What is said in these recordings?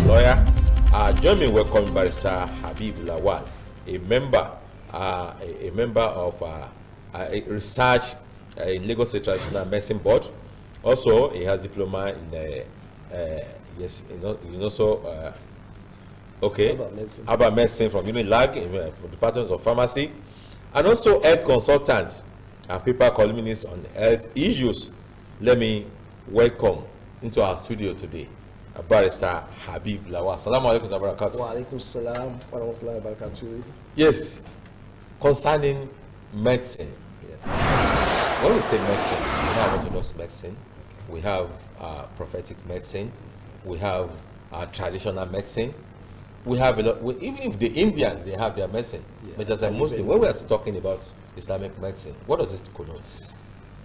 lawyer. Join me in welcoming Barrister Habib Lawal, a member of a research in Lagos State Traditional Medicine Board. Also, he has diploma in Herbal Medicine from Unilag, from Department of Pharmacy, and also health consultant and paper columnist on health issues. Let me welcome into our studio today Barrister Habib Lawal. Assalamu alaikum wa barakatuh. Wa alaikum salam wa rahmatullahi wa barakatuh. Yes, concerning medicine. Yeah. When we say medicine, we have orthodox medicine, we have prophetic medicine, we have traditional medicine, we have a lot. Even if the Indians, they have their medicine, but as a Muslim, when we are talking about Islamic medicine, what does it connote?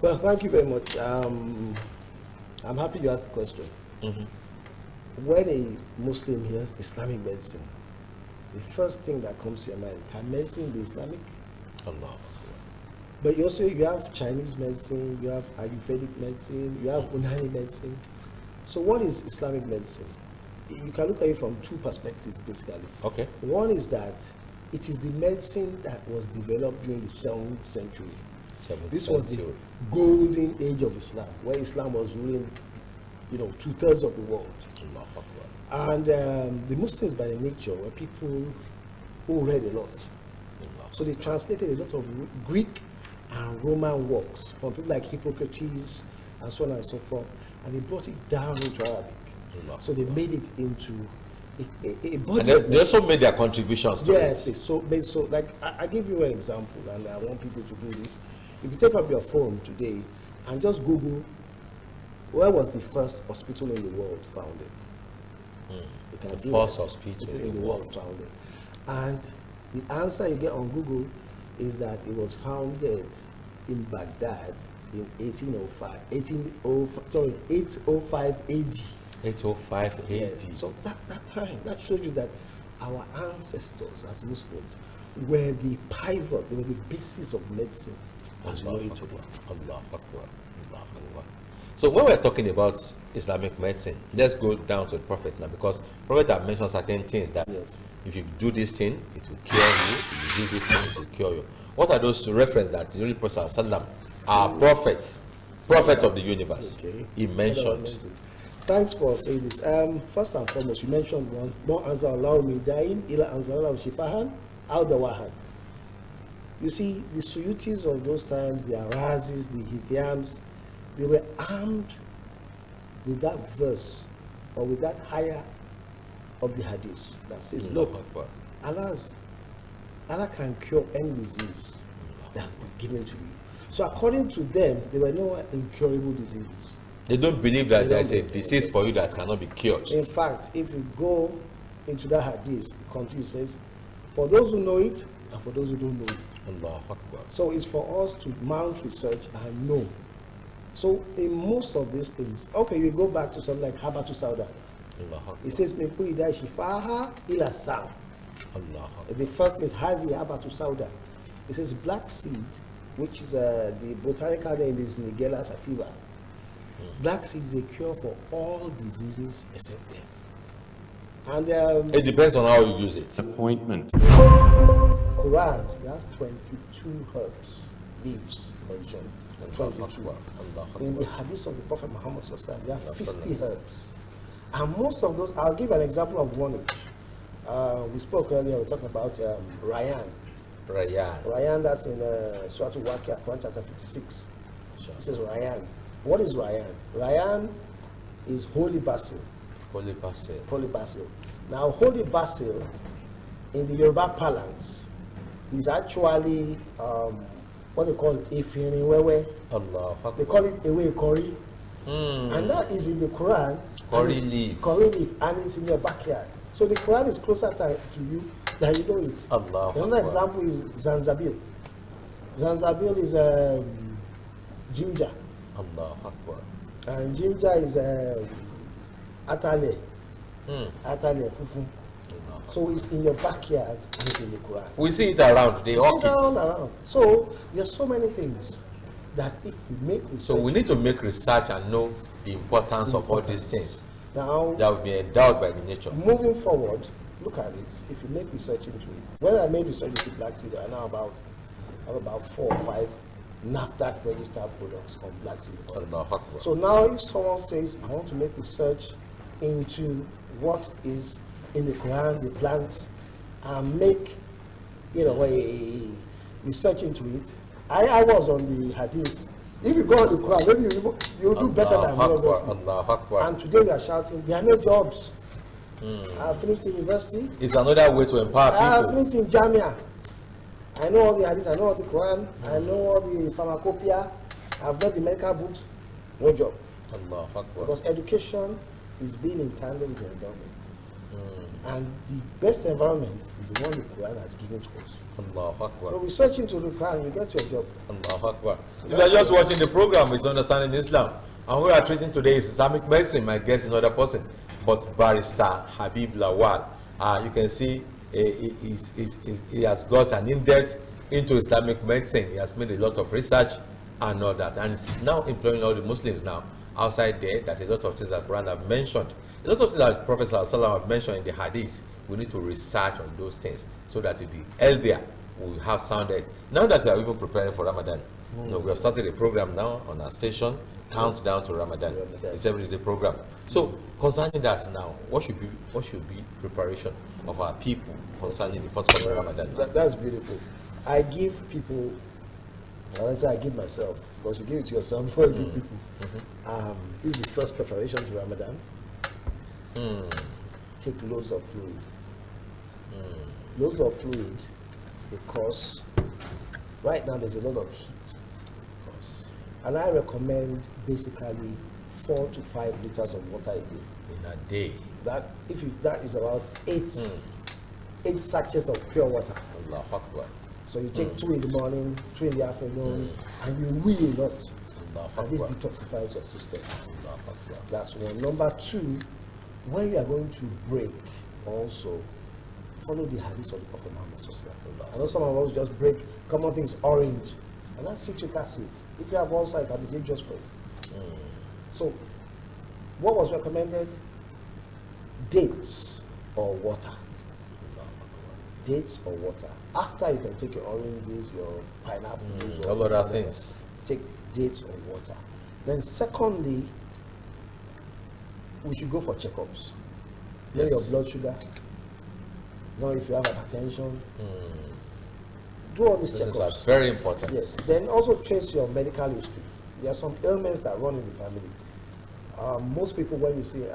Well, thank you very much. I'm happy you asked the question. When a Muslim hears Islamic medicine, the first thing that comes to your mind, can medicine be Islamic? Allah. But you have Chinese medicine, you have Ayurvedic medicine, you have Unani medicine. So what is Islamic medicine? You can look at it from two perspectives, basically. Okay. One is that it is the medicine that was developed during the 7th century. This was the golden age of Islam, where Islam was ruling, 2/3 of the world. And the Muslims, by nature, were people who read a lot. So they translated a lot of Greek and Roman works from people like Hippocrates and so on and so forth, and they brought it down into Arabic. So they made it into a body. And they also made their contributions to yes, it. So like I give you an example, and I want people to do this. If you take up your phone today and just Google, where was the first hospital in the world founded? The first hospital in the world founded. And the answer you get on Google is that it was founded in Baghdad in 805 AD. 805 AD. Yes. So that time, that shows you that our ancestors as Muslims were the pivot, they were the basis of medicine as we know it today. Allah Akbar. Allah Akbar. So when we're talking about Islamic medicine, let's go down to the Prophet now, because Prophet have mentioned certain things that if you do this thing, it will cure you. If you do this thing, it will cure you. What are those references that the Holy Prophet Sallam, our prophet of the universe, he mentioned? Thanks for saying this. First and foremost, you mentioned one. Don't answer Allah midain ila anzala shifahan al dawahan. You see, the Suyutis of those times, the Arazis, the Hidayams, they were armed with that verse or with that higher of the hadith that says, look, Allah can cure any disease that has been given to you. So according to them, there were no incurable diseases. They don't believe that there is a disease for you that cannot be cured. In fact, if you go into that hadith, the country says, for those who know it and for those who don't know it. Allah Akbar. So it's for us to mount research and know. So in most of these things, okay, we go back to something like Habatu Sauda. It says, Mekuri Shifaha ila Sam. The first is Hazi Habatu Sauda. It says black seed, which is the botanical name is Nigella sativa. Black seed is a cure for all diseases except death. And it depends on how you use it. Appointment. Quran, you have 22 herbs, leaves mentioned. 22. In the hadith of the Prophet Muhammad, you have 50 herbs. And most of those, I'll give an example of one each. We spoke earlier, we talked about Rayyan. Rayyan, that's in Surah Al-Waqi'ah, Quran chapter 56. It says Rayyan. What is Rayyan? Rayyan is holy basil. Holy basil. Holy basil. Now, holy basil, in the Yoruba parlance, is actually what they call Efirinwewe. Allah. They call it Ewe Kori. And that is in the Quran. Kori leaf. Kori leaf, and it's in your backyard. So the Quran is closer to you than you know it. Allah. Another example is Zanzabil. Zanzabil is ginger. Allah Akbar. And ginger is atale. Atale, fufu. So it's in your backyard and it's in the Quran. We see it around, they hawk it. Around. So there are so many things that if we make research. So we need to make research and know the importance of all these things. Now, that will be endowed by the nature. moving forward, look at it. If you make research into it, when I made research into black seed, I now have about 4 or 5 NAFDAC registered products on black seed oil. So now, if someone says, I want to make research into what is in the Quran, the plants, and make, a research into it. I was on the hadith. If you go on the Quran, maybe you'll do better than me. And today we are shouting, there are no jobs. I finished university. It's another way to empower people. I finished in Jamia. I know all the hadith, I know all the Quran, I know all the pharmacopoeia, I've read the medical books, no job. Because education is being in tandem with the environment. And the best environment is the one the Quran has given to us. So research into the Quran, you get your job. If you are just watching the program, it's Understanding Islam. And we are treating today is Islamic medicine, my guest is another person, but Barrister Habib Lawal. You can see he has got an in-depth into Islamic medicine. He has made a lot of research and all that, and is now employing all the Muslims now outside there. That's a lot of things that Quran have mentioned. A lot of things that Prophet ﷺ have mentioned in the hadith. We need to research on those things so that we'll be healthier. We have sound health. Now that we are even preparing for Ramadan, we have started a program now on our station, Countdown to Ramadan. It's every day program. So concerning that now, what should be preparation of our people concerning the forthcoming Ramadan? That's beautiful. I give people, I say I give myself, because you give it to yourself before you give people. This is the first preparation to Ramadan. Take loads of fluid. Loads of fluid, because right now there's a lot of heat. And I recommend basically 4 to 5 liters of water a day. In a day. That is about 8 sachets of pure water. So you take 2 in the morning, 2 in the afternoon, and you will not. And this detoxifies your system. That's one. Number 2, when you are going to break, also follow the hadith of the Prophet Muhammad. I know some of us just break common things, orange, and that's citric acid. If you have ulcer, it can be dangerous for you. So, what was recommended? Dates or water. Dates or water. After, you can take your oranges, your pineapples, all other things. Take dates or water. Then, secondly, we should go for checkups. Know your blood sugar. Know if you have hypertension. Do all these checkups. These are very important. Yes. Then also trace your medical history. There are some ailments that run in the family. Most people, when you see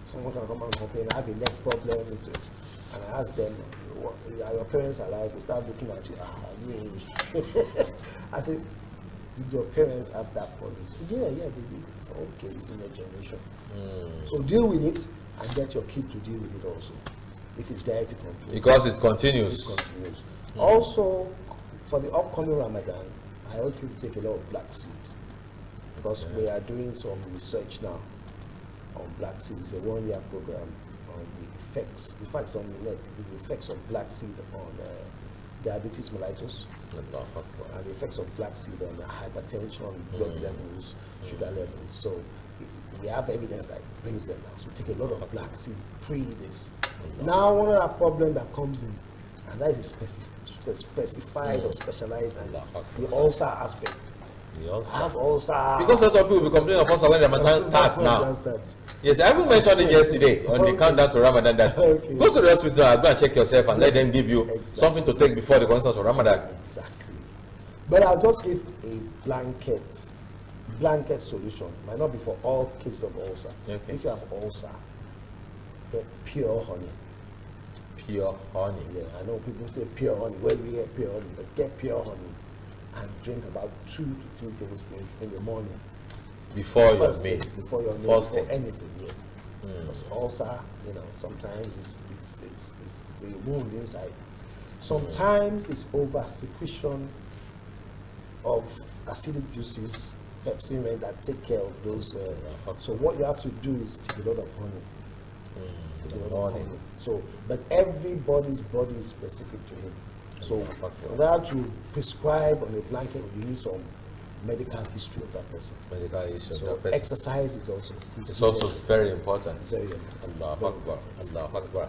someone can come and complain, I have a leg problem, and I ask them, are your parents alive? They start looking at you. I say, did your parents have that problem? Yeah, they did. So, okay, it's in your generation. So deal with it and get your kid to deal with it also. If it's dietary control. Because it continues. It continues. Also, for the upcoming Ramadan, I urge you to take a lot of black seed, because we are doing some research now on black seed. It's a 1-year program on the effects, in fact, it's on the net, the effects of black seed on diabetes mellitus, and the effects of black seed on hypertension, blood levels, sugar levels. So we have evidence that it brings them down. So take a lot of black seed pre this. Now, one of the problems that comes in, and that is specified or specialized, and the ulcer aspect. The ulcer. Have ulcer. Because a lot of people will complain of ulcer when Ramadan starts now. Yes, I even mentioned it yesterday on the countdown to Ramadan that go to the hospital and go and check yourself and let them give you something to take before the countdown to Ramadan. Exactly. But I'll just give a blanket solution. Might not be for all cases of ulcer. Okay. If you have ulcer, get pure honey. Pure honey. Yeah, I know people say pure honey. Where do we get pure honey? But get pure honey and drink about 2 to 3 tablespoons in the morning. Before your meal. Before your meal. Before anything. Yeah. Because ulcer, sometimes it's a wound inside. Sometimes it's over secretion of acidic juices, pepsin, that take care of those. So what you have to do is take a lot of honey. So, but everybody's body is specific to him. So, in order to prescribe on a blanket, you need some medical history of that person. Medical history So of that person. exercise is also. It's also very important. Very important. Allahu Akbar. Allahu Akbar.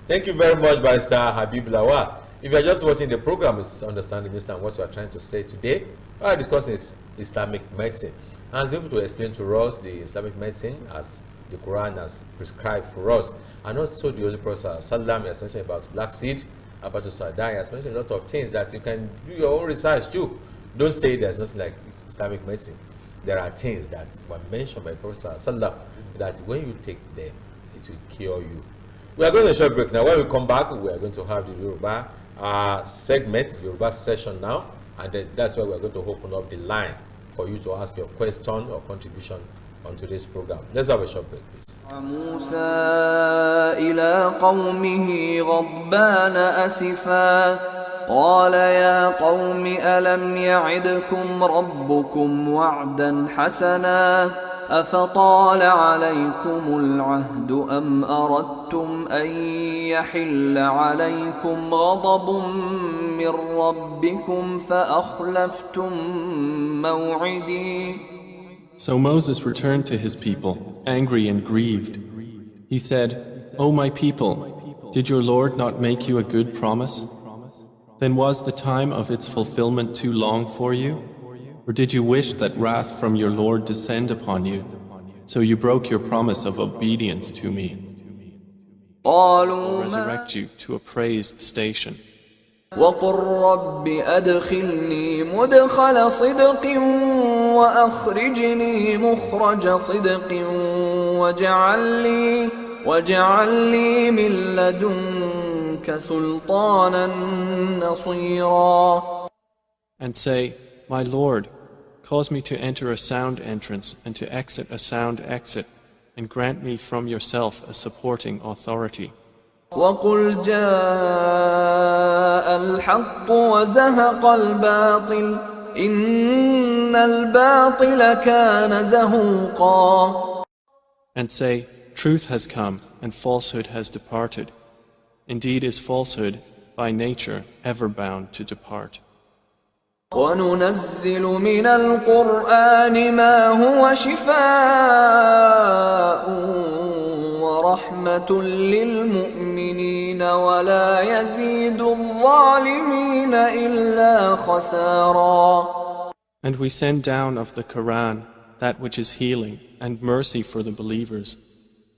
Thank you very much, Barrister Habib Lawal. If you are just watching the program, it's Understanding Islam. What we are trying to say today, we are discussing is Islamic medicine. And as able to explain to us the Islamic medicine as the Quran has prescribed for us, and also the Holy Prophet Sallam has mentioned about black seed, about Sadai has mentioned a lot of things that you can do your own research too. Don't say there's nothing like Islamic medicine. There are things that were mentioned by Prophet Sallam that when you take them, it will cure you. We are going to a short break now. When we come back, we are going to have the Yoruba segment, the Yoruba session now, and that's where we are going to open up the line for you to ask your question or contribution on today's program. Let's have a short break, please. موسى إلى قومه غضبان أسفا قال يا قوم ألم يعدكم ربكم وعدا حسنا أفطال عليكم العهد أم أردتم أن يحل عليكم غضب من ربكم فأخلفتم موعدي. So Moses returned to his people, angry and grieved. He said, O my people, did your Lord not make you a good promise? Then was the time of its fulfillment too long for you? Or did you wish that wrath from your Lord descend upon you? So you broke your promise of obedience to me. I'll resurrect you to a praised station. وقل رب أدخلني مدخل صدق وأخرجني مخرج صدق واجعل لي من لدنك سلطانا نصيرا. And say, My Lord, cause me to enter a sound entrance and to exit a sound exit, and grant me from yourself a supporting authority. وقل جاء الحق وزهق الباطل إن الباطل كان زهوقا. And say, Truth has come and falsehood has departed. Indeed is falsehood by nature ever bound to depart. وننزل من القرآن ما هو شفاء ورحمة للمؤمنين ولا يزيد الظالمين إلا خسارا. And we send down of the Quran that which is healing and mercy for the believers,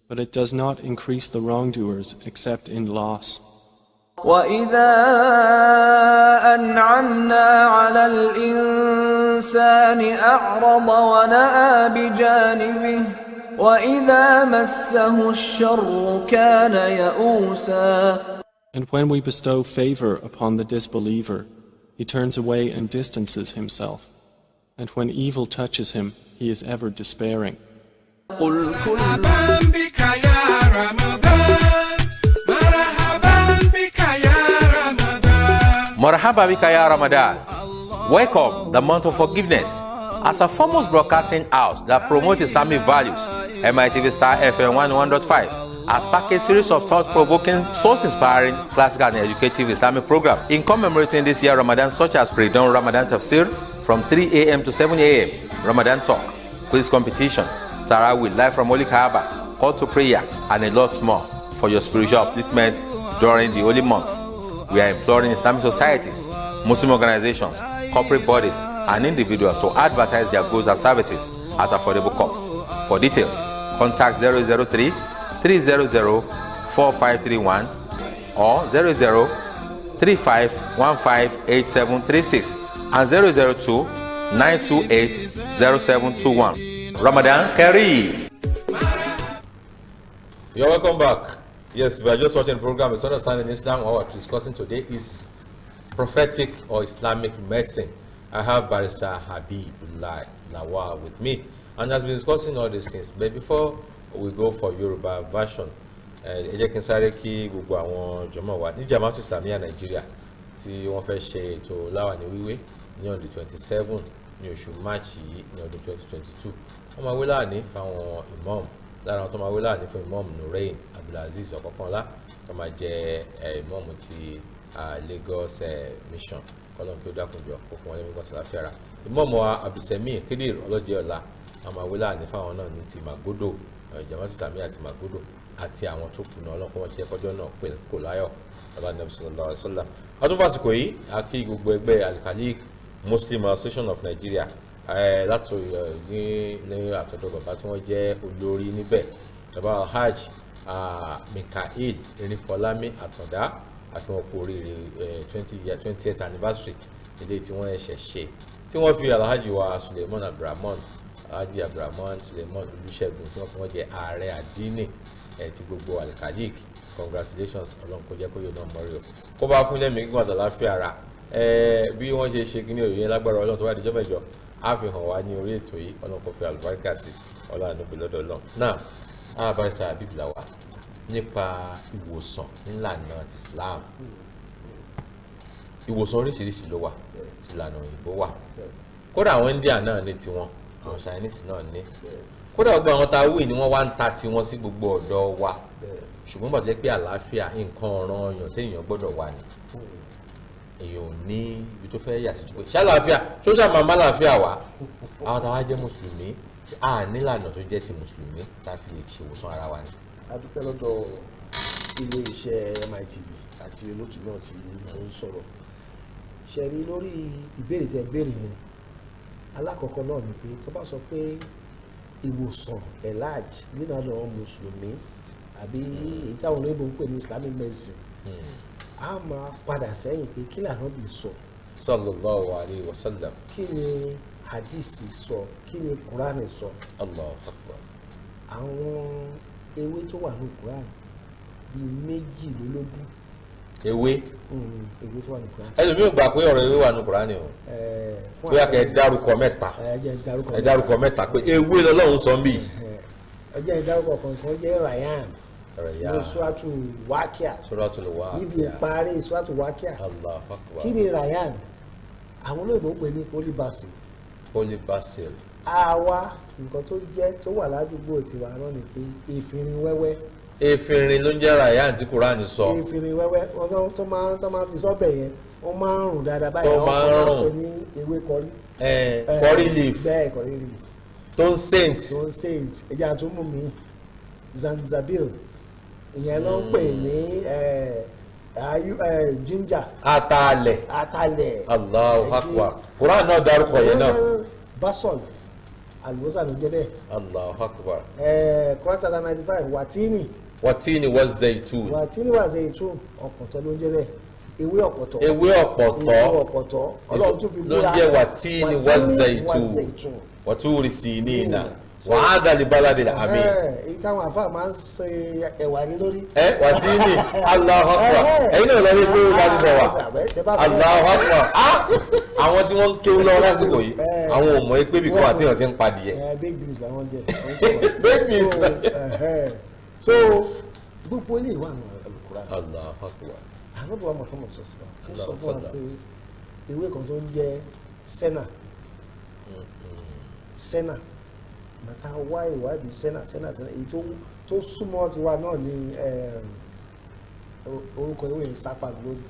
but it does not increase the wrongdoers except in loss. وَإِذَا أَنْعَمْنَا عَلَى الْإِنسَانِ أَعْرَضَ وَنَأَى بِجَانِبِهِ وَإِذَا مَسَّهُ الشَّرُّ كَانَ يَئُوسًا. And when we bestow favor upon the disbeliever, he turns away and distances himself. And when evil touches him, he is ever despairing. قُلْ Marhaba bika ya Ramadan. Welcome, the month of forgiveness. As a foremost broadcasting house that promotes Islamic values, mitv Star FM 101.5 has packed a series of thought-provoking, source-inspiring, classical and educative Islamic programs in commemorating this year Ramadan, such as pre-dawn Ramadan Tafsir from 3 a.m. to 7 a.m., Ramadan Talk, quiz competition, Tarawih live from Holy Kaaba, call to prayer, and a lot more for your spiritual upliftment during the holy month. We are imploring Islamic societies, Muslim organizations, corporate bodies, and individuals to advertise their goods and services at affordable costs. For details, contact 003-300-4531 or 00-3515-8736 and 002-928-0721. Ramadan Kareem. You're welcome back. Yes, we are just watching the program. It's Understanding Islam. What we're discussing today is prophetic or Islamic medicine. I have Barrister Habib Lawal with me, and has been discussing all these things. But before we go for Yoruba version, ẹ jẹ́ kí n sáré kí gbogbo àwọn jọmọ wa ní Jamaatu Islamiyya Nigeria tí wọ́n fẹ́ ṣe ètò láwàní wíwé ní ọdún 27 ní oṣù March yìí ní ọdún 2022. Wọ́n máa wé láàní fáwọn imam. Lára àwọn tó máa wé láàní fún imam Nurain Abdulaziz Ọ̀kọ̀kànlá tó máa jẹ imam ti Lagos Mission Ọlọ́run kí ó dákun jọ kó fún wọn lẹ́mí gbọ́sẹ̀ láfíà ra ìmọ̀ọ́mọ́ Abdulsemi Khidir ọlọ́jẹ́ ọ̀la àmọ́ àwílà ní fáwọn náà ní ti Màgódò Jama'atu Islamiyya àti Màgódò àti àwọn tó kùnà Ọlọ́run kó wọ́n ṣe kọjọ́ náà pé kò láyọ̀ bàbá Nabi sallallahu alaihi wasallam. ọdún fásitì yìí a kí gbogbo ẹgbẹ́ Al-Khaliq Muslim Association of Nigeria láti ní àtọ̀dọ̀ bàbá tí wọ́n jẹ́ olórí níbẹ̀ bàbá Hajj Mikael Erinfolami Àtàndá àti wọn kú oríire 20th anniversary ilé tí wọ́n ṣẹ̀ ṣe tí wọ́n fi Alhaji wa Suleiman Abdulrahman Alhaji Abdulrahman Suleiman Olúṣẹ́gun tí wọ́n fi wọ́n jẹ ààrẹ àdínì ti gbogbo Al-Khaliq. Congratulations Ọlọ́run kó jẹ́ kó yóò náà mọ́rí o kó bá fún lẹ́mìí gbọ́n àtàláfíà ara bí wọ́n ṣe ṣe kíní òye lágbára Ọlọ́run tó bá dijọ́ mẹ́jọ á fi hàn wá ní orí ètò yìí Ọlọ́run kó fi àlùbáríkà sí Ọlọ́run àánú lọ́dọ̀ Ọlọ́run náà àbáríṣà àbíbìlà wa nípa ìwòsàn nílànà ti Islam ìwòsàn oríṣiríṣi ló wà ti ìlànà òyìnbó wà kódà àwọn India náà ní tiwọn àwọn Chinese náà ní kódà gbogbo àwọn tá a wí ni wọ́n wá ń ta tiwọn sí gbogbo ọ̀dọ̀ wa ṣùgbọ́n bàtẹ́ pé àlàáfíà nǹkan ọ̀ràn ọyàn téèyàn gbọ́dọ̀ wà ní èèyàn ò ní ibi tó fẹ́ yà sí ju pé ṣàlàáfíà tó ṣàmà má làáfíà wá àwọn táwa jẹ́ mùsùlùmí a nílànà tó jẹ́ ti mùsùlùmí tá a fi lè ṣe ìwòsàn ara wa ni. a dúpẹ́ lọ́dọ̀ ilé iṣẹ́ mitv àti olóòtú náà tí ó ń sọ̀rọ̀ ṣe rí lórí ìbéèrè tẹ béèrè yẹn alákọ̀ọ́kọ́ náà ni pé tó bá sọ pé ìwòsàn elaj nílànà mùsùlùmí àbí èyí táwọn olóyìnbó ń pè ní Islamic medicine a máa padà sẹ́yìn pé kí lànà bí sọ sallallahu alayhi wa sallam kí ni hadisi sọ kí ni Kùránì sọ. Allahu Akbar. àwọn ewé tó wà ní Kùránì bíi 22 ewé tó wà ní Kùránì. ẹlòmíì ò gbà pé ọ̀rọ̀ ewé wà ní Kùránì o bóyá kẹ́ ẹ dárúkọ mẹ́ta ẹ dárúkọ mẹ́ta pé ewé lọ́lọ́run sọ ń bì. ẹ jẹ́ ìdárúkọ kan jẹ́ Rayyan ní Suratu Waqi'a níbi ìparí Suratu Waqi'a. Allahu Akbar. kí ni Rayyan àwọn olóyìnbó pè ní polybasil. àwa nǹkan tó jẹ́ tó wà ládùúgbò tiwa náà ni pé efinrin wẹ́wẹ́. efinrin ló ń jẹ́ Rayyan tí Kùránì sọ. efinrin wẹ́wẹ́ ọ̀nà tó máa fi sọ́bẹ̀ yẹn ó máa ń rùn dáadáa báyìí tó máa ń rùn ní ewé kọrí. kọrí leaf bẹ́ẹ̀ kọrí leaf. tó ń saint. ẹja tó mú mi zanzabil ìyẹn ló ń pè ní ginger. atalẹ̀. Allahu Akbar. Kùránì náà dárúkọ yẹn náà. basol àlùbọ́sà ló jẹ́ bẹ́ẹ̀. Allahu Akbar. Quran chapter 95 watini wa zaitun. ọ̀pọ̀tọ́ ló ń jẹ́ bẹ́ẹ̀. ewé ọ̀pọ̀tọ́. Ọlọ́run tún fi ló ń jẹ́ watini wa zaitun. Waturi sinina. Wàhádà lè balade la àmì. Ìtàwọn àfáà máa ń ṣe ẹ̀wà ní lórí. Watini Allahu Akbar. Ẹ̀yin náà lọ rí pé ó bá ti sọ wa. Allahu Akbar. Àwọn tí wọ́n ń kéwú lọ́wọ́ lásìkò yìí àwọn ò mọ̀ pé bí kò àti ìrántí ń padìyẹ. Baked beans làwọn jẹ. Baked beans. So gbogbo ilé ìwà àwọn Al-Qur'an. Allahu Akbar. Àwọn ọ̀dọ́ wa Muhammad sọ̀sọ̀ sọ fún wa pé ewé kan tó ń jẹ́ senna bàtà wá ìwádìí senna èyí tó súnmọ́ tiwa náà ní orúkọ ewé yìí sápà lórí.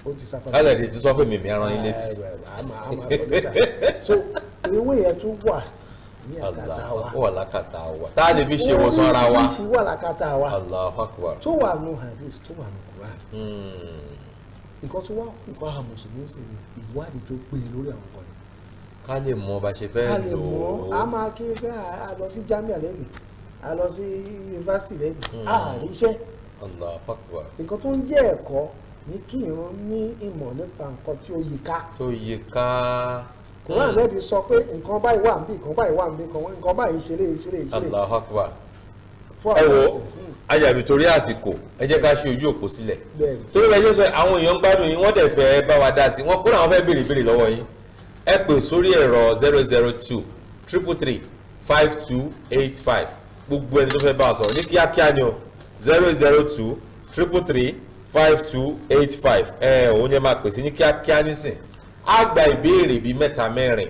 Ó ti sápà. Alẹ́ ti sọ fún mi ẹran yín létí. àmà sọ létà. So ewé yẹn tún wà ní àkàtà wa. Ó wà lákàtà wa. Tá a lè fi ṣe ìwòsàn ara wa. Oríṣiríṣi wà lákàtà wa. Allahu Akbar. Tó wà nù hadith tó wà nù Quran. Nǹkan tó wá kù fún àwọn mùsùlùmí sì ni ìwádìí tó péye lórí àwọn ọkọ yìí. Ká lè mọ bá ṣe fẹ́ lò ó. Ká lè mọ a máa kí pé a lọ sí jamia lẹ́nu a lọ sí yunifásitì lẹ́nu a ríṣẹ́. Allahu Akbar. Nǹkan tó ń jẹ́ ẹ̀kọ́ ní kí ìran ní ìmọ̀ nípa nǹkan tí ó yí ká. Kùránì rẹ̀ ti sọ pé nǹkan báyìí wà níbí nǹkan báyìí wà níbí nǹkan báyìí ṣeré. Allahu Akbar. Ẹ wo ayàbí torí àsìkò ẹ jẹ́ ká ṣe ojú òpó sílẹ̀ torí ẹ jẹ́ sọ àwọn èèyàn ń gbádùn yín wọ́n dẹ̀ fẹ́ bá wa dá sí wọ́n kúrò àwọn fẹ́ béèrè lọ́wọ́ yín ẹ pè sórí ẹ̀rọ 002 333 5285 gbogbo ẹni tó fẹ́ bá wa sọ̀rọ̀ ní kíákíá ni o 002 333 5285 òun ni ẹ máa pèsè ní kíákíá nísìn á gba ìbéèrè bíi mẹ́ta mẹ́rin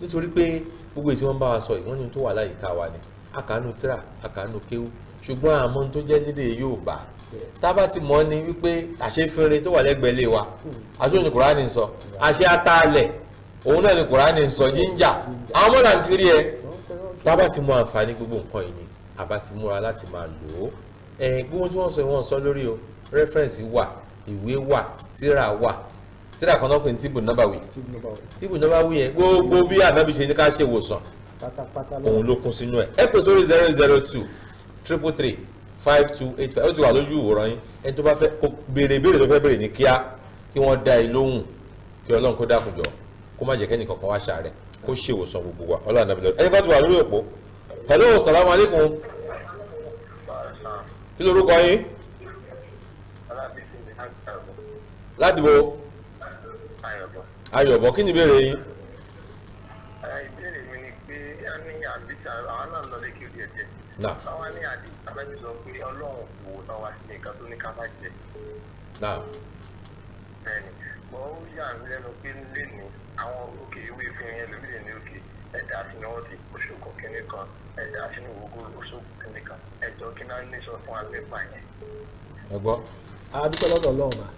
nítorí pé gbogbo èsì wọn bá wa sọ ìwọ́n ní tó wà láyìíká wa ni àkànú tíra àkànú kéwú ṣùgbọ́n àmọ́ tó jẹ́ lédè Yorùbá tábà ti mọ̀ ni wípé àṣefínrin tó wà lẹ́gbẹ̀ẹ́ ilé wa àṣọ ni kùránì ń sọ àṣẹ ataalẹ̀ òun náà ni kùránì ń sọ jíńjà àwọn mọ́là ń kiri ẹ tábà ti mọ àǹfààní gbogbo nǹkan yìí ni àbá ti múra láti máa lò ó gbogbo tí wọ́n sọ ìwọ̀n sọ lórí o rẹ́fẹ̀rẹ̀nsì wà ìwé wà tíra kan náà pè ní tíbù nọ́bàwí yẹn gbogbo bí ànábì ṣe ní ká ṣe ìwòsàn òun ló kún sínú ẹ pè sórí 002 333 5285 ó ti wà lójú ìwòran yín ẹni tó bá fẹ́ béèrè tó fẹ́ béèrè ní kíá kí wọ́n dá i lóhùn kí ọlọ́run kó dákun jọ kó má jẹ́ kẹ́ni kankan wá ṣàárẹ̀ kó ṣe ìwòsàn gbogbo wa ọlọ́run nàbí lọ́dún ẹni kan ti wà lórí òpó hello salamu alaikum kí lorúkọ yín láti bo ayọ̀bọ̀ kí ni ìbéèrè yín. ìbéèrè mi ni pé a ní àdìsá àwọn náà lọ lékè orí ẹ̀jẹ̀. báwa ní àdìsá bẹ́ẹ̀ ni sọ pé ọlọ́run kò náà wá sí nǹkan tó ní ká má jẹ. bẹ́ẹ̀ni mo ń yà mí lẹ́nu pé lẹ́nu àwọn òkè ìwé fún yẹn lórí ẹ̀ ní òkè ẹ̀dá sínú ọtí oṣù kọ̀kínní kan ẹ̀dá sínú ògùn oṣù kọ̀kínní kan ẹ̀jọ̀ kí náà ní sọ fún agbẹ́pà yẹn. ẹ gbọ́. adúgbò lọ́dọ̀ ọlọ́run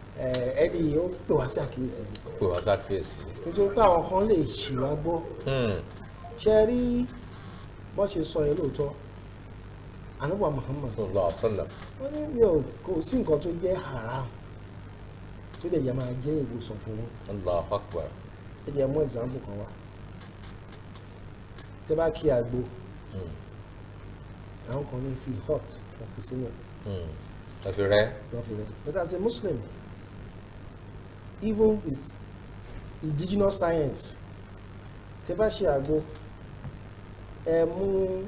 ẹni ó pè wá sí àkíyèsí. nítorí pé àwọn kan lè ṣì wá gbọ́. ṣe rí bọ́ ṣe sọ yẹn lóòótọ́ ànábì Muhammad sallallahu alaihi wasallam wọ́n ní mi ò kò sí nǹkan tó jẹ́ haram tó lè yẹ máa jẹ́ ìwòsàn fún wọn. Allahu Akbar. ẹ jẹ́ mú example kan wá tẹ́ bá kí àgbo àwọn kan ní fi hot ọ̀fi sínú ọ̀fi rẹ̀. But as a Muslim, even with indigenous science, tẹ́ bá ṣe àgbo ẹ mú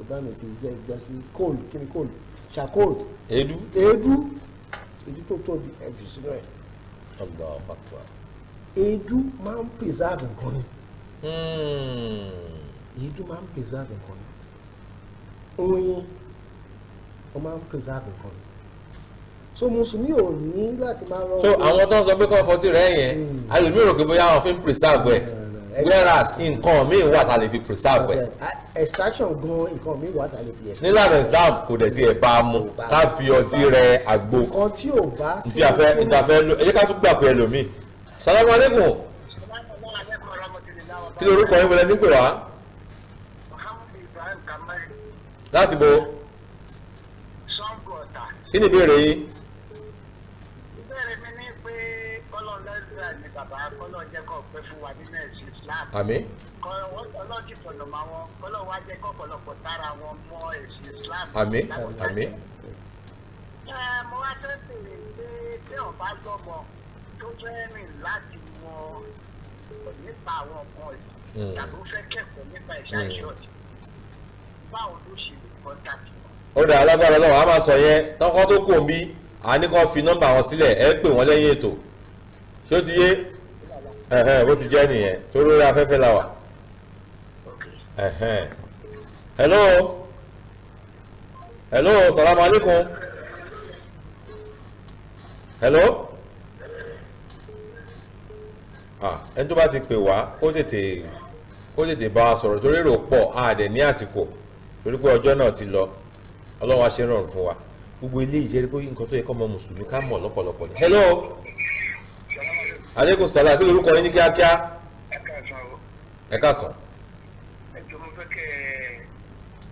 ọba mi ti jẹ ìjásí coal kí ni coal charcoal èédú tó tóbi ẹ jù sínú ẹ. Allahu Akbar. Èédú máa ń preserve nǹkan ni. Èédú máa ń preserve nǹkan ni. Oyin wọ́n máa ń preserve nǹkan ni. So mùsùlùmí ò ní láti máa rọ. So àwọn tó ń sọ pé kọ́ fọtí rẹ̀ yẹn alòmí rò pé bóyá àwọn fi ń preserve ẹ̀ whereas nǹkan míì wà tá a lè fi preserve ẹ̀. Extraction gan nǹkan míì wà tá a lè fi extract. nílànà Islam kò dẹ̀ tiẹ̀ bá a mú ká fi ọtí rẹ̀ àgbo. nǹkan tí ò bá sí. ìtàfẹ́ ẹ jẹ́ ká tún gbà pé ẹlòmíì. salamu aleykum. kí ló orúkọ yín wọlé sí pè wá. láti bo. kí ni ìbéèrè yín. ìbéèrè mi ní pé kọ́lọ̀ lẹ́sẹ̀ ni bàbá kọ́lọ̀ jẹ́ kó pẹ́ fún wa nínú ẹ̀sìn Islam. àmín. ọlọ́jì fọ̀nà máa wọn kọ́lọ̀ wá jẹ́ kó ọ̀pọ̀lọpọ̀ tára wọn mọ́ ẹ̀sìn Islam. àmín àmín. mo wá fẹ́ bèrè pé tí ọba gbọ́mọ tó fẹ́ rìn láti mọ nípa àwọn nǹkan ẹ̀sìn tàbí ó fẹ́ kẹ́kọ̀ọ́ nípa ìṣàṣọ́ọ̀tì báwo ló ṣe lè kọ́ńtàkì wọn. ó dà alágbára lọ́wọ́ a máa sọ yẹn tọ́kọ́ tó kù ń bí àní kan fi nọ́mbà wọn sílẹ̀ ẹ pè wọ́n lẹ́yìn ètò ṣé ó ti yé bó ti jẹ́ nìyẹn tó lórí afẹ́fẹ́ la wà. hello salamu alaikum hello ẹni tó bá ti pè wá kó tètè bá wa sọ̀rọ̀ torí èrò pọ̀ àdẹ̀ ní àsìkò torí pé ọjọ́ náà ti lọ ọlọ́run á ṣe rọrùn fún wa gbogbo ilé ìjẹ́rí pé nǹkan tó yẹ kọ́ ọmọ mùsùlùmí ká mọ̀ lọ́pọ̀lọpọ̀ ni. hello aleykum salaam kí lorúkọ yín ní kíákíá. ẹ káàsán. ẹjọ́ mo fẹ́ kẹ́ ẹ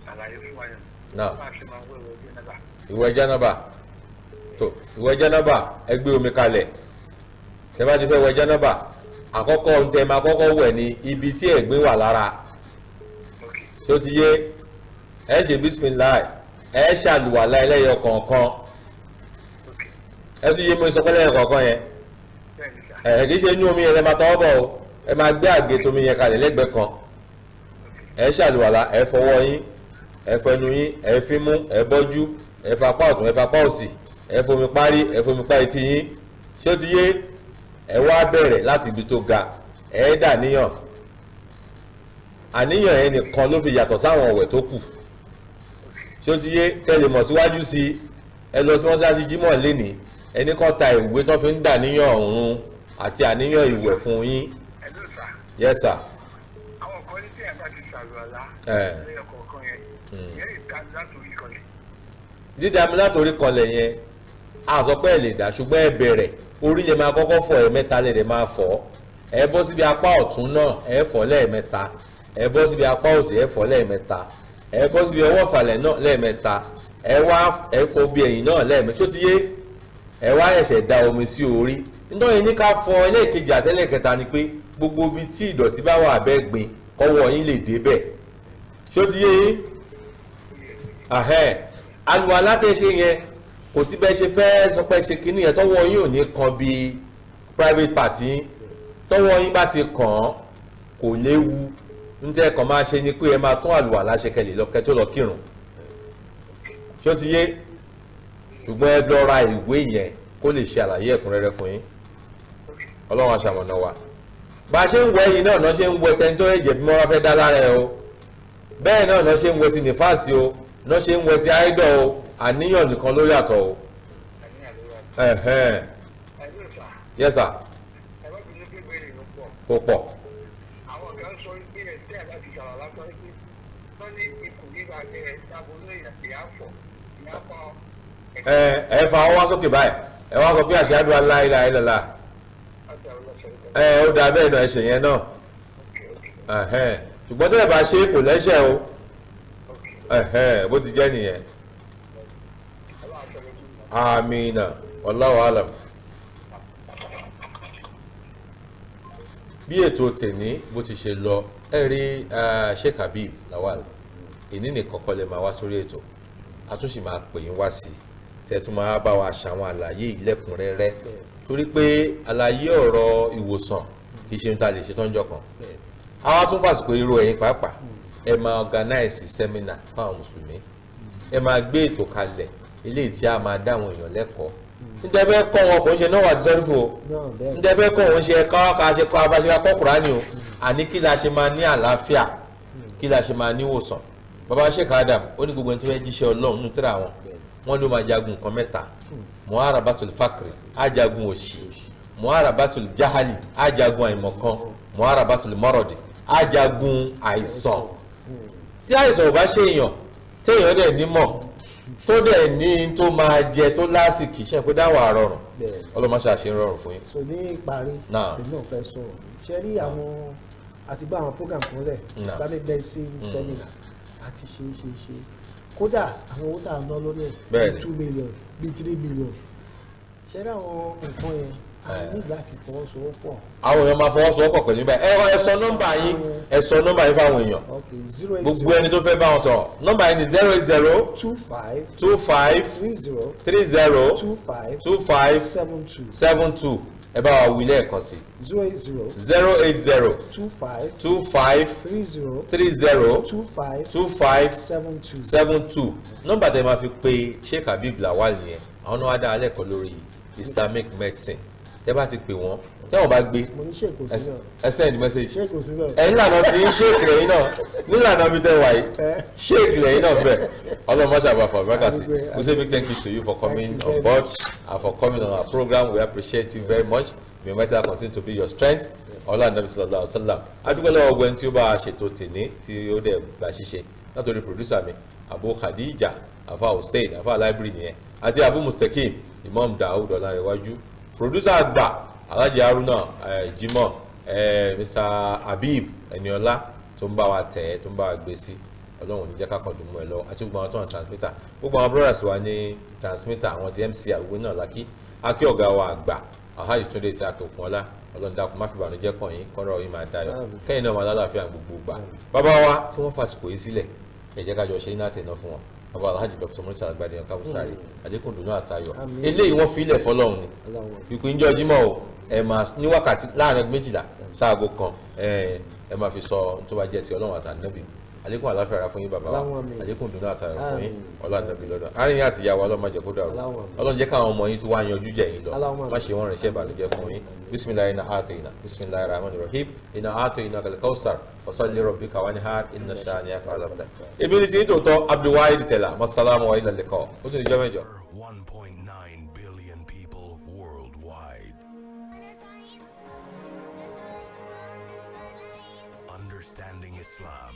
ṣàlàyé fún wa yẹn. náà bá a ṣe máa wọ ìwé jánábà. ìwẹ̀ jánábà tó ìwẹ̀ jánábà ẹ gbé omi kalẹ̀ tẹ́ bá ti fẹ́ wẹ̀ jánábà àkọ́kọ́ ohun tí ẹ máa kọ́kọ́ wẹ̀ ní ibi tí ẹ̀gbin wà lára tó ti yé ẹ ṣe bísímìláì ẹ ṣàlùwàlá ẹlẹ́yọ kọ̀ọ̀kan ẹ tún yé mo sọ pé lẹ́yọ kọ̀ọ̀kan yẹn kì í ṣe inú omi yẹn lẹ máa tọwọ́ bọ̀ o ẹ máa gbé àgé tomi yẹn kalẹ̀ lẹ́gbẹ̀ẹ́ kan ẹ ṣàlùwàlá ẹ fọwọ́ yín ẹ fẹnu yín ẹ fímú ẹ bọ́jú ẹ fapá ọ̀tún ẹ fapá òsì ẹ fomi parí ẹ fomi pa etí yín ṣé ó ti yé ẹ wá bẹ̀rẹ̀ láti ibi tó ga ẹ dà níyàn àníyàn yẹn nìkan ló fi yàtọ̀ sáwọn ọ̀wẹ̀ tó kù ṣé ó ti yé tẹ́lẹ̀ mọ̀ síwájú sí ẹ lọ sí mọ́ṣáláṣí jímọ̀ lénìí ẹni kan ta ìwé tó fi ń dà níyàn ọ̀run àti àníyàn ìwẹ̀ fún yín. yes sir. àwọn kan ní tí ẹ bá ti ṣàlùwàlá lẹ́yìn kọ̀ọ̀kan yẹn ìyẹn ìta látòrí kan lẹ̀. dídá mi látòrí kanlẹ̀ yẹn a sọ pé ẹ lè dá ṣùgbọ́n ẹ bẹ̀rẹ̀ orí lè máa kọ́kọ́ fọ̀ ẹ̀mẹ́ta lè máa fọ̀ ẹ bọ́ síbi apá ọ̀tún náà ẹ fọ̀ lẹ́ẹ̀mẹ́ta ẹ bọ́ síbi apá òsì ẹ fọ̀ lẹ́ẹ̀mẹ́ta ẹ bọ́ síbi ọwọ́ ìsàlẹ̀ náà lẹ́ẹ̀mẹ́ta ẹ wá ẹ fọ̀ bí ẹ̀yìn náà lẹ́ẹ̀mẹ́ta tó ti yé ẹ wá ẹ̀ṣẹ̀ da omi sí orí nítorí ní ká fọ̀ ẹlẹ́ẹ̀kejì àtẹlẹ́ẹ̀kẹta ni pé gbogbo ibi tí ìdọ̀tí bá wà bẹ́ẹ̀ gbin kọ́wọ́ yín lè débẹ̀ tó ti yé yín àlùwàlá tẹ́ ṣe yẹn kò sí bẹ́ẹ̀ ṣe fẹ́ sọ pé ṣe kínní yẹn tọ́wọ́ yín ò ní kan bí private party tọ́wọ́ yín bá ti kàn án kò léwu ń tẹ́ kàn máa ṣe ni pé ẹ máa tún àlùwàlá ṣe kẹlẹ̀ lọ́kẹ́ tó lọ kírun ṣó ti yé ṣùgbọ́n ẹ lọ ra ìwé yẹn kó lè ṣe àlàyé ẹ̀kúnrẹ́rẹ́ fún yín ọlọ́run aṣàmọ̀nà wa bá a ṣe ń wẹ yìí náà náà ṣe ń wẹ tẹni tó ẹ̀jẹ̀ bí wọ́n bá fẹ́ dá lára ẹ o bẹ́ẹ̀ náà náà ṣe ń wẹ ti nífàsì o náà ṣe ń wẹ ti áídọ̀ o àníyàn nìkan ló yàtọ̀ o. Yes sir. Kò pọ̀. Àwọn kan sọ pé ẹ̀sẹ̀ àti ìṣàlọ́ lásán pé wọ́n ní ikùn nígbà tẹ ṣàbọ̀lọ́ ìyàpọ̀ ìyàpọ̀. Ẹ fa ọwọ́ sókè báyìí ẹ wá sọ pé ashhadu an la ilaha illallah. Ó dà bẹ́ẹ̀ náà ẹ ṣe yẹn náà. Ṣùgbọ́n tẹ́lẹ̀ bá ṣe kò lẹ́ṣẹ̀ o. Bó ti jẹ́ nìyẹn. Amina wallahu alam. Bí ètò tèmi bó ti ṣe lọ ẹ rí Sheikh Habib Lawal ìní nìkan kọ́ lè máa wá sórí ètò a tún sì máa pè yín wá sí tẹ́ tún máa bá wa ṣàwọn àlàyé ìlẹ́kùnrẹ́rẹ́ torí pé àlàyé ọ̀rọ̀ ìwòsàn kì í ṣe ń ta lè ṣe tọ́jọ́ kan àwa tún fàsìkò irú ẹ̀yin pàápàá ẹ máa organize seminar fáwọn mùsùlùmí ẹ máa gbé ètò kalẹ̀ eléyìí tí a máa dá àwọn èèyàn lẹ́kọ̀ọ́ níta fẹ́ kọ́ wọn kò ń ṣe náà wà tí sọ́rí fún o níta fẹ́ kọ́ wọn ṣe ẹ̀ka ká ṣe kọ́ abáṣe akọ́ Kùránì o àní kí la ṣe máa ní àlàáfíà kí la ṣe máa ní ìwòsàn bàbá Sheikh Adam ó ní gbogbo ẹni tó fẹ́ jíṣẹ́ Ọlọ́run nínú tírà wọn ló máa jagun nǹkan mẹ́ta muharabatul fakri ajagun òṣì muharabatul jahali ajagun àìmọ̀kan muharabatul marodi ajagun àìsàn tí àìsàn ò bá ṣe èèyàn téèyàn dẹ̀ nímọ̀ tó dẹ̀ ní tó máa jẹ tó lásìkò ṣe pé dáwọ̀ àrọ̀rùn ọlọ́mọṣẹ́ àṣẹ ń rọrùn fún yín. so ní ìparí èmi náà fẹ́ sọ̀rọ̀ ṣe rí àwọn àti gbọ́ àwọn program kan lẹ̀ Islamic medicine seminar àti ṣe kódà àwọn owó tá a ná lórí ẹ̀ bíi 2 million bíi 3 million ṣe rí àwọn nǹkan yẹn a ní láti fọwọ́sowọ́pọ̀. àwọn èèyàn máa fọwọ́sowọ́pọ̀ pẹ̀lú ibà ẹ sọ nọ́mbà yín fáwọn èèyàn gbogbo ẹni tó fẹ́ bá wọn sọ̀rọ̀ nọ́mbà yín ni 080 25 30 25 72 ẹ bá wa wí lẹ́ẹ̀kan sí 080 25 30 25 72 nọ́mbà tẹ́ máa fi pe Sheikh Habib Lawal yẹn àwọn náà wá dá alẹ́ kan lórí Islamic medicine tẹ́ bá ti pè wọ́n tẹ́ wọ́n bá gbé ẹ send message ẹ̀yin lànà tí ń ṣéèkì lẹ́yìn náà nílànà mi tẹ́ wà yìí ṣéèkì lẹ́yìn náà bẹ́ẹ̀ ọlọ́mọṣẹ́ àbáfọ̀ abúrákàsí we say big thank you to you for coming on board and for coming on our program we appreciate you very much may your mercy continue to be your strength ọlá nàbí sallallahu alaihi wasallam adúgbò lọ́wọ́ ọgbẹ́ni tí ó bá ṣètò tèní tí ó dẹ̀ gbà ṣíṣe látòrí producer mi Abu Khadija afa Hussein afa library nìyẹn àti Abu Mustakim Imam Daoud Ọlárẹ̀wájú producer àgbà Alhaji Haruna Jimoh Mr. Habib Eniola tó ń bá wa tẹ̀ tó ń bá wa gbé sí Ọlọ́run ní jẹ́ ká kàn dùn mọ́ ẹ lọ àti gbogbo àwọn tó ń transmitter gbogbo àwọn brothers wa ní transmitter àwọn ti MC àgbègbè náà lákì akí ọ̀gá wa àgbà Alhaji Túndé sí àtòkùnọ́lá Ọlọ́run dákun má fi bànújẹ́ kàn yín kọ́rọ̀ yín máa dayọ̀ kẹ́yìn náà máa lálàáfíà gbogbo gbà bàbá wa tí wọ́n fàsìkò yìí sílẹ̀ ẹ jẹ́ ká jọ ṣe iná tẹ̀ná fún wọn bàbá Alhaji Dr. Murtala Agbade Kabusari àlékún dùnú àtayọ̀ eléyìí wọ́n fi ilẹ̀ fọlọ́run ni ìpín ìjọ Jímọ̀ o ẹ máa ní wákàtí láàrin 12 sáàgó kan ẹ máa fi sọ tó bá jẹ́ ti Ọlọ́run àtànábì àlékún àláfíà ara fún yín bàbá wa àlékún dùnú àtayọ̀ fún yín Ọlọ́run lọ́dọ̀ àárín yín àti ìyá wa Ọlọ́run jẹ́ kó dàrú Ọlọ́run jẹ́ káwọn ọmọ yín tún wá yanjú jẹ yín lọ má ṣe wọ́n rìnṣẹ́ ìbànújẹ́ fún yín bisimilayi na atoyina bisimilayi rahman rahim ina atoyina kalkausar fasalli rabbika wanhar inna shani'aka al-abtar èmi ni tí ní tòótọ́ Abdulwahid Tẹ̀lá masalamu wa ila liqa ó tún ní jọ́ mẹ́jọ. 1.9 billion people worldwide. Understanding Islam